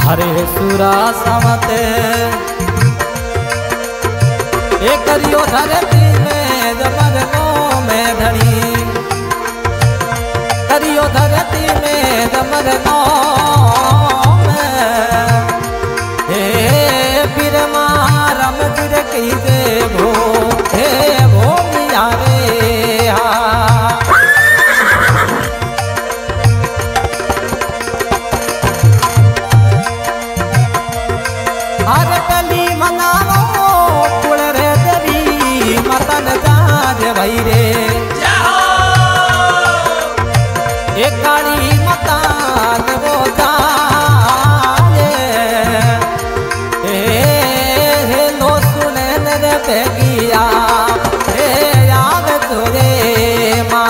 हरे सुरा समते ये करियो धरती में जमरनो में धनी करियो धरती में जमरनो में हे पीर मारम गिर कही दे भो हे भो मिया रे हा भाई रे एक काली मतान वो जाने हे लो सुने रे बेगिया हे याद तुरे माँ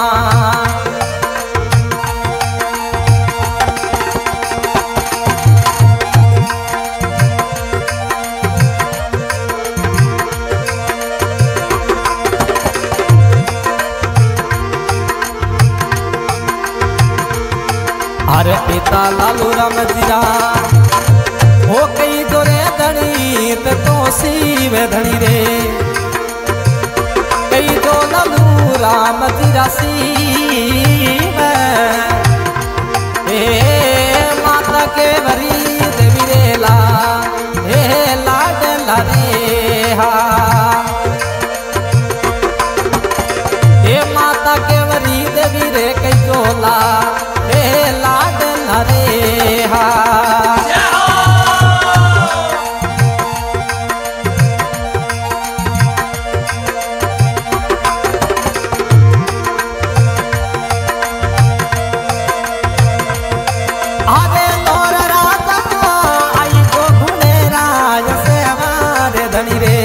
अरे पिता लालू राम जीरा हो कई जोरे धनी तो शिव धनी रे कई जो लालू राम जीरा शिव हे माता के भरी देवी रे ला हे लाड रे हा हे माता के भरी देवी रे कई जोला लाड रे हा आगे तोर राजा आई तो घुने राज से हमारे धनी रे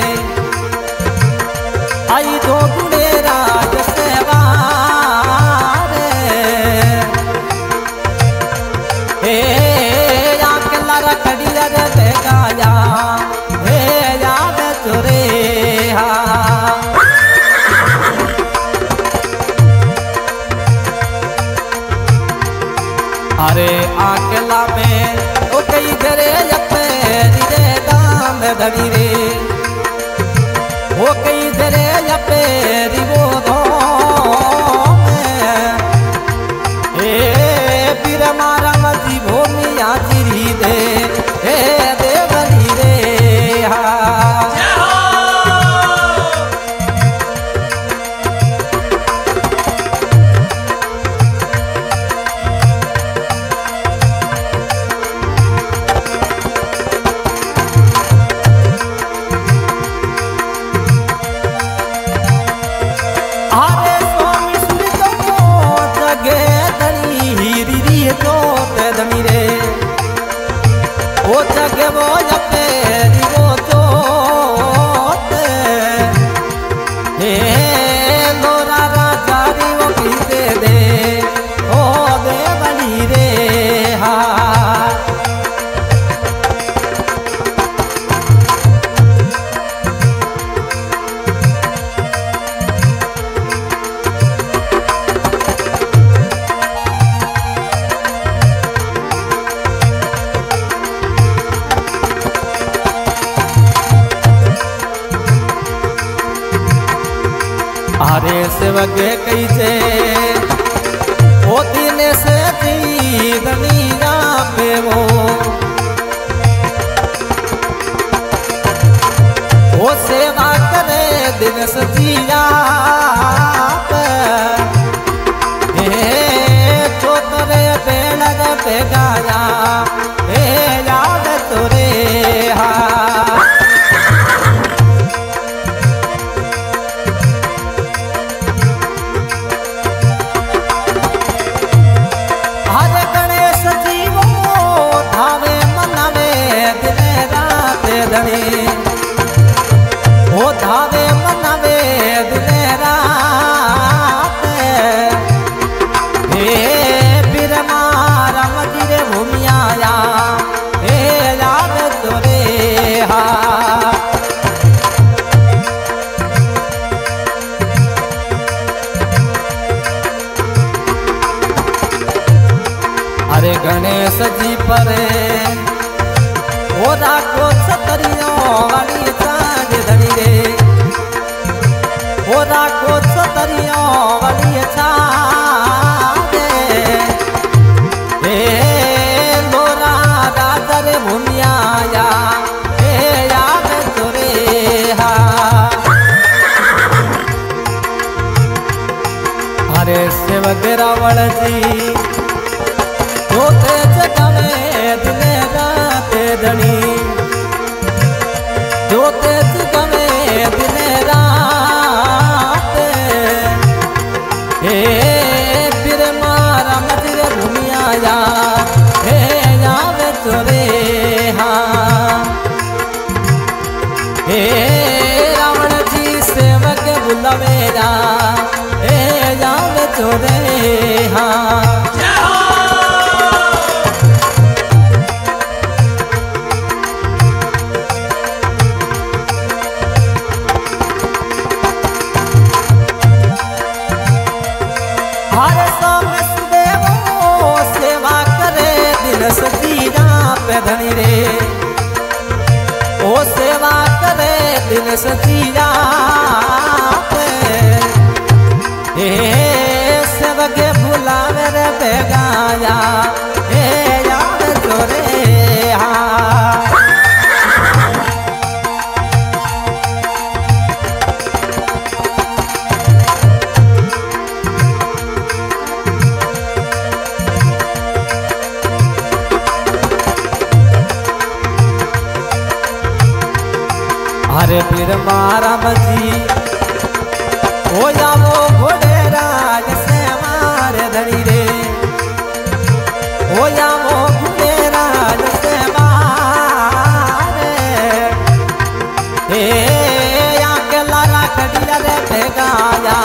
आई तो घुने राज से अरे आकेला में ओ कई घरे अपने रे दाम धनी रे ओ कई घरे अपने रिवो धो ए पीर मारा मजी भूमिया चिरी दे हे देवली रे हा वो जगे वो जपे वो जोते हे लोरा राजा री वो पीते दे ओ दे बली रे हा अरे सेवके कैसे ओ दिन से दनिया पे वो सेवा करे दिन से जिया तो तोरे बेड़ पे गाया हे याद तोरे हा ओ धावे मनवे दिने रात हे पीर मारा मजिरे भूमिया हे याद तोरे हा अरे गणेश जी परे ओ राखो छतरियों वाली चांद धनी रे ओ राखो छतरियों वाली चांद लोरा राजर भूमिया याद तोरे हा अरे सेवक रावण जी तो तेज गवे दिन रात धनी जो तेज गवे दिन रात फिर मारा मजर भूमिया याद तोरे हाँ रावण जी सेवक बुलवेरा याद तोरे हाँ धनी रे ओ सेवा करे दिन सचिया सेवक बुलावे रे बेगाया याद तोरे हाँ अरे फिर मारा मजी हो जाओ घोड़े राज से मारे धनी रे हो जाओ घोड़े राज से मारे या के लारा कटिया रे बेगाया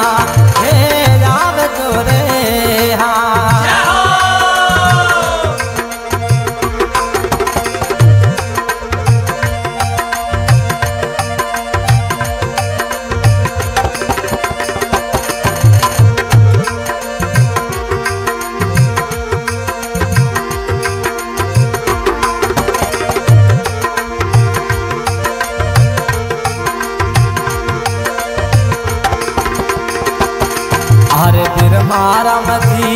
याद तोरे हाँ अरे फिर मारा मजी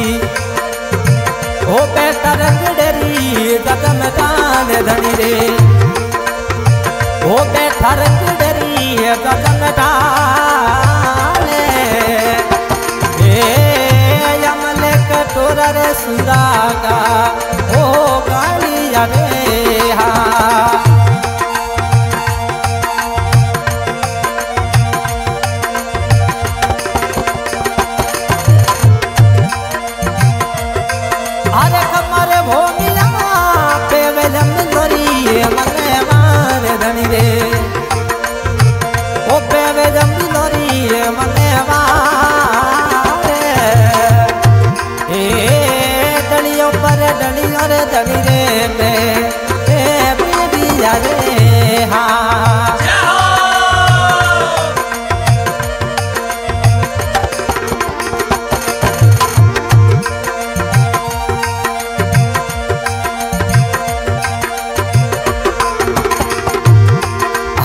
ओ बेटा रंगडेरी जगम दान धनी रे ओ बेटा रंगडेरी जगम दान यमले कटोरा रे सुरागा ओ गालिया रे हाँ अरे कमरे भोगिया पे वेलम लोरी मने मार धनी रे ओ पे वेलम लोरी मने मार डलियों पर डलियों रे धनी रे पे बीबिया रे हाँ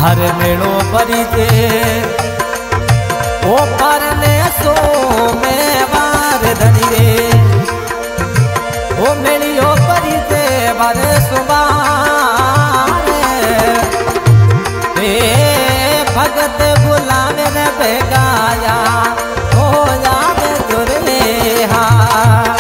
हर मेड़ो परिजे ओ परने सो में बार धनी रे ओ मेड़ियो परिजे बार सुबार भगत बुलावे ने बेगाया हो याद तोरे हाँ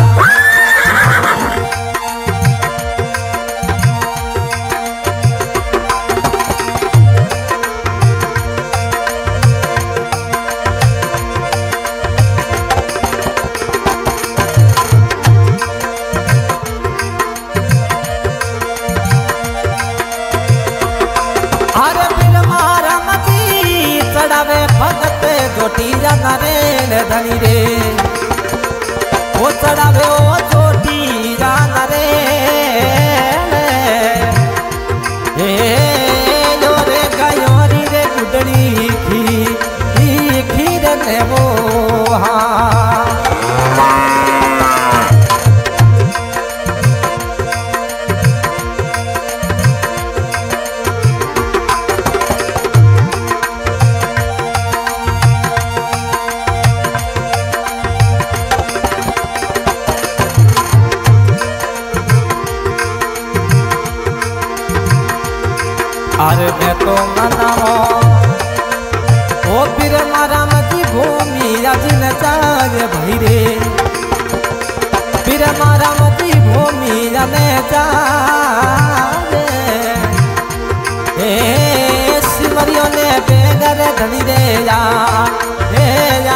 धनी रे ओ चढ़ावे ओ चोटी जाना रे लो रे गयोरी रे गुडड़ी खीर ने वो हाँ મને તો મનાવો ઓ પીર મારા મતી ભૂમિ આજીને ચાલે ભાઈ રે પીર મારા મતી ભૂમિ અને ચાલે એ સિમરિયો ને બેગર ધણી રે યા હે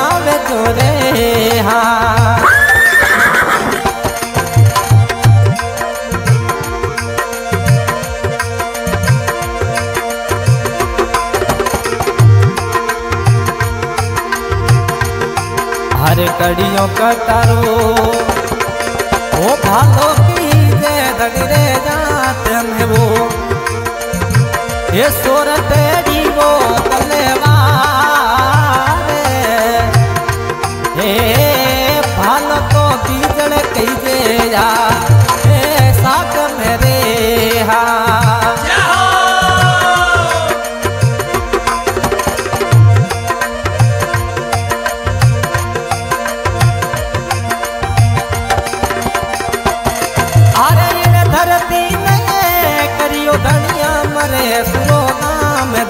આવે તો રે હા हर कड़ियों कटारो वो भालो की जे धनी रे जात में वो ये सोर तेरी वो तलवार हे भालो तो बीजड़ कही जे या हे साक मेरे हा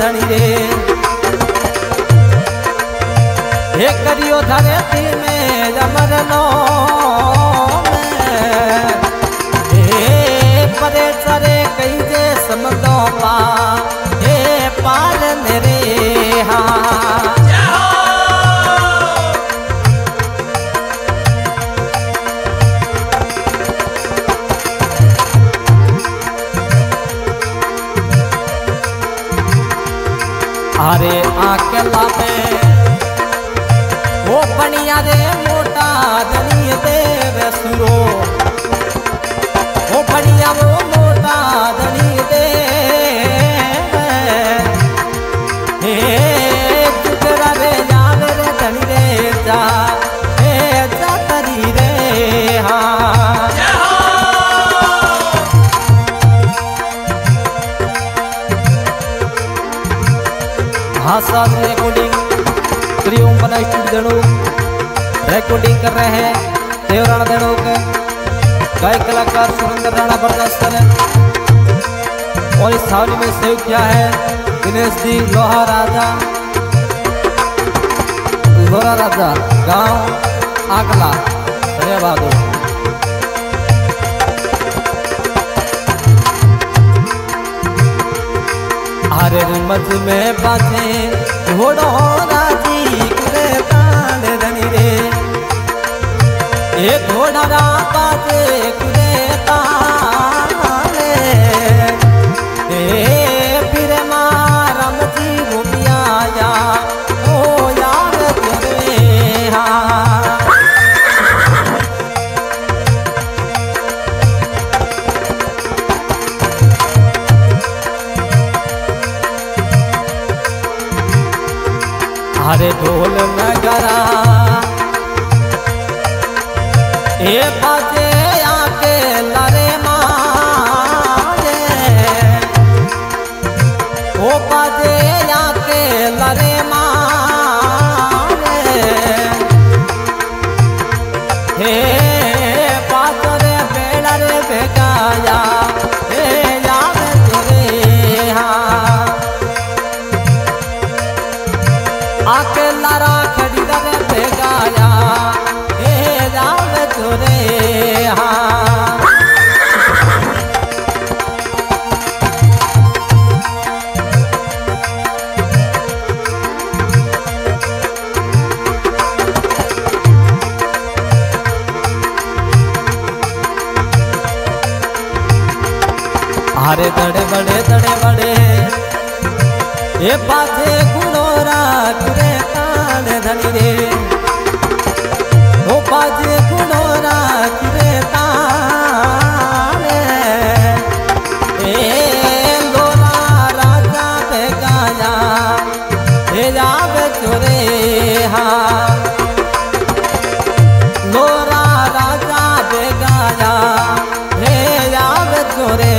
धनी रे हे करियो धरती में जमर नो हे परे चरे कई जे समझो पा हे पार मेरे हाँ अरे आकला में वो बनिया रे मोटा धनी देव सुरो वो बनिया वो मोटा धनी देव हे जुगरा रे जान रे धनी रे जा हे जा तरी रे हाँ साथ रिकॉर्डिंग प्रियोम बना स्टूडियो रिकॉर्डिंग कर रहे हैं देवराणा देणोक गायक कलाकार सुरेंद्र राणा बरदास्त ने और इस थाली में सेव किया है दिनेश जी लोहा राजा गांव आगला रे बहादुर हरे मज में बाजे घोड़ो राजी करे तान धनी रे ये घोड़ा रा बाजे करे तान ए फिर मारम जी भूमिया या ओ यार तेरे हाँ हरे ढोल नगरा ए बाजे आके लरे मारे ओ बाजे आके लरे मारे हे पातरे बेड़ा रे बेगाया हे याद तेरे हाँ आके लारा खड़ी दरे बेगाया हे जाव तोरे हाँ हरे दड़े बड़े ये बाजे गुणोरा तुरे तान धनी रे वो बाजे गुणोरा तुरे तान ए लोरा राजा बेगाया हे जाव चोरे हाँ लोरा राजा बेगाया हे जाव चोरे